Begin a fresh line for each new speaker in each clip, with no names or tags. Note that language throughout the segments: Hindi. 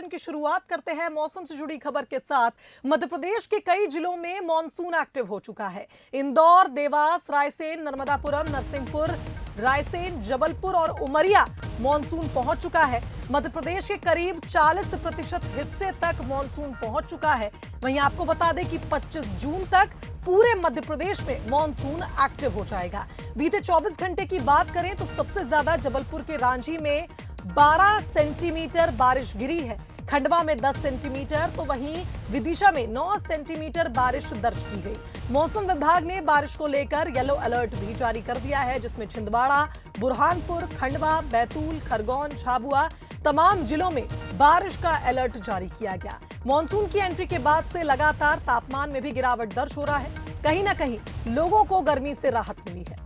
बुलेटिन की शुरुआत करते हैं मौसम से जुड़ी खबर के साथ। मध्य प्रदेश के कई जिलों में मॉनसून एक्टिव हो चुका है। इंदौर, देवास, रायसेन, नर्मदापुरम, नरसिंहपुर, रायसेन, जबलपुर और उमरिया मॉनसून पहुंच चुका है। मध्य प्रदेश के करीब 40% हिस्से तक मॉनसून पहुंच चुका है। वहीं आपको बता दें कि 25 जून तक पूरे मध्य प्रदेश में मॉनसून एक्टिव हो जाएगा। बीते 24 घंटे की बात करें तो सबसे ज्यादा जबलपुर के रांची में 12 सेंटीमीटर बारिश गिरी है। खंडवा में 10 सेंटीमीटर तो वहीं विदिशा में 9 सेंटीमीटर बारिश दर्ज की गई। मौसम विभाग ने बारिश को लेकर येलो अलर्ट भी जारी कर दिया है, जिसमें छिंदवाड़ा, बुरहानपुर, खंडवा, बैतूल, खरगोन, झाबुआ तमाम जिलों में बारिश का अलर्ट जारी किया गया। मॉनसून की एंट्री के बाद से लगातार तापमान में भी गिरावट दर्ज हो रहा है। कहीं ना कहीं लोगों को गर्मी से राहत मिली है।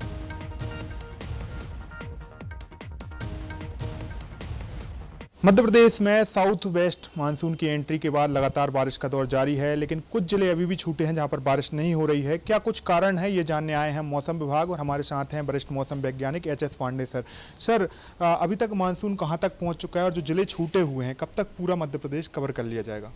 मध्य प्रदेश में साउथ वेस्ट मानसून की एंट्री के बाद लगातार बारिश का दौर जारी है, लेकिन कुछ जिले अभी भी छूटे हैं जहां पर बारिश नहीं हो रही है। क्या कुछ कारण है, ये जानने आए हैं मौसम विभाग और हमारे साथ हैं वरिष्ठ मौसम वैज्ञानिक H S Pande sir. Sir, अभी तक मानसून कहां तक पहुंच चुका है और जो जिले छूटे हुए हैं कब तक पूरा मध्य प्रदेश कवर कर लिया जाएगा?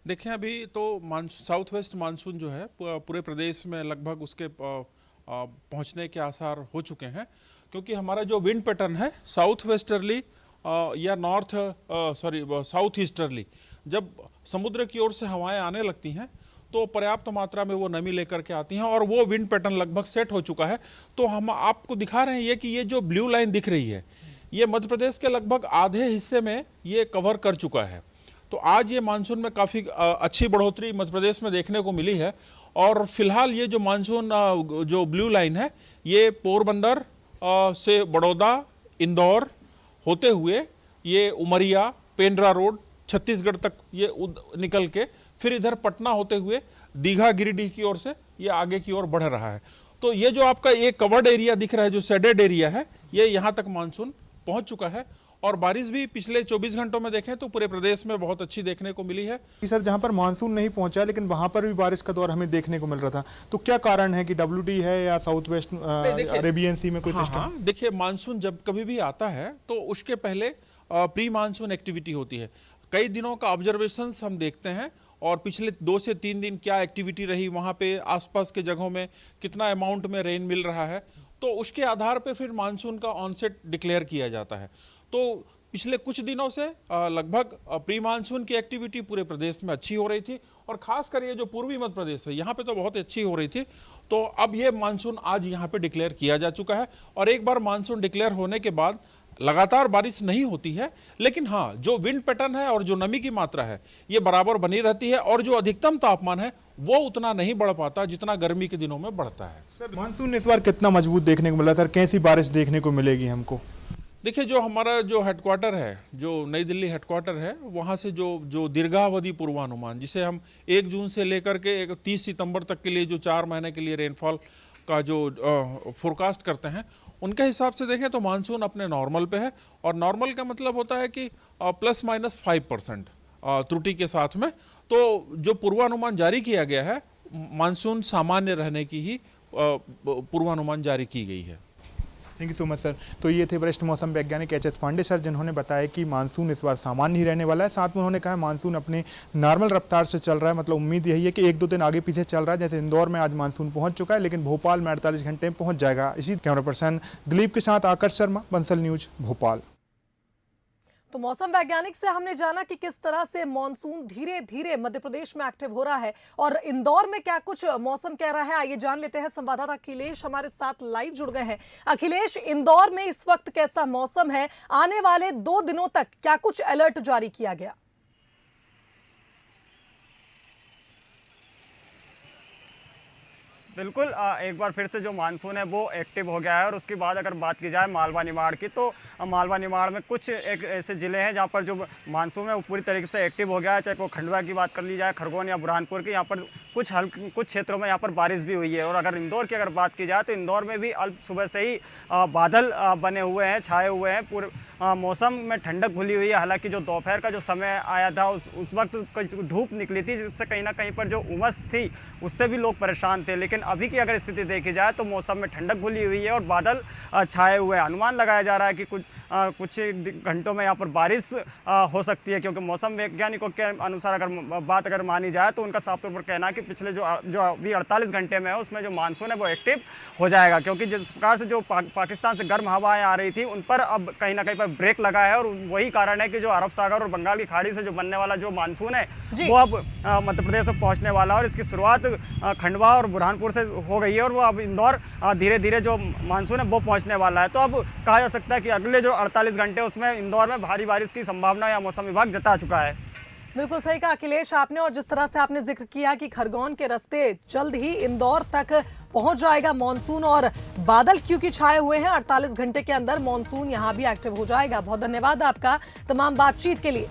देखें, अभी तो साउथ वेस्ट मानसून जो है पूरे प्रदेश में लगभग उसके पहुंचने के आसार हो चुके हैं, क्योंकि हमारा जो विंड पैटर्न है साउथ वेस्टर्ली या साउथ ईस्टर्ली, जब समुद्र की ओर से हवाएं आने लगती हैं तो पर्याप्त मात्रा में वो नमी लेकर के आती हैं और वो विंड पैटर्न लगभग सेट हो चुका है। तो हम आपको दिखा रहे हैं ये कि ये जो ब्लू लाइन दिख रही है ये मध्य प्रदेश के लगभग आधे हिस्से में ये कवर कर चुका है। तो आज ये मानसून में काफ़ी अच्छी बढ़ोतरी मध्य प्रदेश में देखने को मिली है। और फिलहाल ये जो मानसून जो ब्लू लाइन है ये पोरबंदर से बड़ौदा, इंदौर होते हुए ये उमरिया, पेंड्रा रोड, छत्तीसगढ़ तक ये निकल के फिर इधर पटना होते हुए दीघा, गिरिडीह की ओर से ये आगे की ओर बढ़ रहा है। तो ये जो आपका ये कवर्ड एरिया दिख रहा है, जो शेडेड एरिया है, ये यहाँ तक मानसून पहुँच चुका है। और बारिश भी पिछले 24 घंटों में देखें तो पूरे प्रदेश में बहुत अच्छी देखने को मिली है।
सर, जहां पर मानसून नहीं पहुंचा लेकिन वहां पर भी बारिश का दौर हमें देखने को मिल रहा था, तो क्या कारण है कि WD है या साउथ वेस्ट अरेबियन सी में कोई सिस्टम?
हाँ, देखिए, मानसून जब कभी भी आता है तो उसके पहले प्री मानसून एक्टिविटी होती है। कई दिनों का ऑब्जर्वेशंस हम देखते हैं और पिछले 2 से 3 दिन क्या एक्टिविटी रही, वहाँ पे आसपास के जगहों में कितना अमाउंट में रेन मिल रहा है, तो उसके आधार पे फिर मानसून का ऑनसेट डिक्लेयर किया जाता है। तो पिछले कुछ दिनों से लगभग प्री मानसून की एक्टिविटी पूरे प्रदेश में अच्छी हो रही थी और खासकर ये जो पूर्वी मध्य प्रदेश है यहाँ पे तो बहुत अच्छी हो रही थी। तो अब ये मानसून आज यहाँ पे डिक्लेयर किया जा चुका है और एक बार मानसून डिक्लेयर होने के बाद लगातार बारिश नहीं होती है, लेकिन हाँ, जो विंड पैटर्न है और जो नमी की मात्रा है ये बराबर बनी रहती है और जो अधिकतम तापमान है वो उतना नहीं बढ़ पाता जितना गर्मी के दिनों में बढ़ता है।
सर, मानसून इस बार कितना मजबूत देखने को मिला सर? कैसी बारिश देखने को मिलेगी हमको?
देखिए, जो हमारा जो हेडक्वार्टर है, जो नई दिल्ली हेडक्वार्टर है, वहाँ से जो दीर्घावधि पूर्वानुमान, जिसे हम 1 जून से लेकर के 30 सितंबर तक के लिए जो 4 महीने के लिए रेनफॉल का जो फोरकास्ट करते हैं, उनके हिसाब से देखें तो मानसून अपने नॉर्मल पे है। और नॉर्मल का मतलब होता है कि ±5% त्रुटि के साथ में। तो जो पूर्वानुमान जारी किया गया है, मानसून सामान्य रहने की ही पूर्वानुमान जारी की गई है।
Thank you so much sir. तो ये थे वरिष्ठ मौसम वैज्ञानिक एच एस पांडे सर, जिन्होंने बताया कि मानसून इस बार सामान्य ही रहने वाला है। साथ में उन्होंने कहा मानसून अपने नॉर्मल रफ्तार से चल रहा है, मतलब उम्मीद यही है कि 1-2 दिन आगे पीछे चल रहा है। जैसे इंदौर में आज मानसून पहुंच चुका है, लेकिन भोपाल में 48 घंटे में पहुंच जाएगा। इसी कैमरा पर्सन दिलीप के साथ आकर्ष शर्मा, बंसल न्यूज, भोपाल।
तो मौसम वैज्ञानिक से हमने जाना कि किस तरह से मॉनसून धीरे धीरे मध्य प्रदेश में एक्टिव हो रहा है और इंदौर में क्या कुछ मौसम कह रहा है। आइए जान लेते हैं। संवाददाता अखिलेश हमारे साथ लाइव जुड़ गए हैं। अखिलेश, इंदौर में इस वक्त कैसा मौसम है? आने वाले 2 दिनों तक क्या कुछ अलर्ट जारी किया गया?
बिल्कुल, एक बार फिर से जो मानसून है वो एक्टिव हो गया है। और उसके बाद अगर बात की जाए मालवा निमाड़ की, तो मालवा निमाड़ में कुछ एक ऐसे ज़िले हैं जहाँ पर जो मानसून है वो पूरी तरीके से एक्टिव हो गया है। चाहे वो खंडवा की बात कर ली जाए, खरगोन या बुरहानपुर की, यहाँ पर कुछ क्षेत्रों में यहाँ पर बारिश भी हुई है। और अगर इंदौर की बात की जाए तो इंदौर में भी अल्प सुबह से ही बादल बने हुए हैं, छाए हुए हैं। पूरे मौसम में ठंडक घुली हुई है। हालांकि जो दोपहर का जो समय आया था उस वक्त कुछ धूप निकली थी, जिससे कहीं ना कहीं पर जो उमस थी उससे भी लोग परेशान थे। लेकिन अभी की अगर स्थिति देखी जाए तो मौसम में ठंडक घुली हुई है और बादल छाए हुए हैं। अनुमान लगाया जा रहा है कि कुछ घंटों में यहाँ पर बारिश हो सकती है, क्योंकि मौसम वैज्ञानिकों के अनुसार अगर मानी जाए तो उनका साफ तौर पर कहना है कि पिछले जो अभी 48 घंटे में है उसमें जो मानसून है वो एक्टिव हो जाएगा। क्योंकि जिस प्रकार से जो पाकिस्तान से गर्म हवाएं आ रही थी उन पर अब कहीं ना कहीं पर ब्रेक लगा है, और वही कारण है कि जो अरब सागर और बंगाल की खाड़ी से जो बनने वाला जो मानसून है वो अब मध्य प्रदेश में पहुंचने वाला है। और इसकी शुरुआत खंडवा और बुरहानपुर से हो गई है और वो अब इंदौर धीरे धीरे जो मानसून है वो पहुंचने वाला है। तो अब कहा जा सकता है कि अगले जो 48 घंटे उसमें इंदौर में भारी बारिश की संभावना या मौसम विभाग जता चुका है।
बिल्कुल सही कहा अखिलेश आपने, और जिस तरह से आपने जिक्र किया कि खरगोन के रास्ते जल्द ही इंदौर तक पहुंच जाएगा मॉनसून, और बादल क्योंकि छाए हुए हैं 48 घंटे के अंदर मॉनसून यहां भी एक्टिव हो जाएगा। बहुत धन्यवाद आपका तमाम बातचीत के लिए।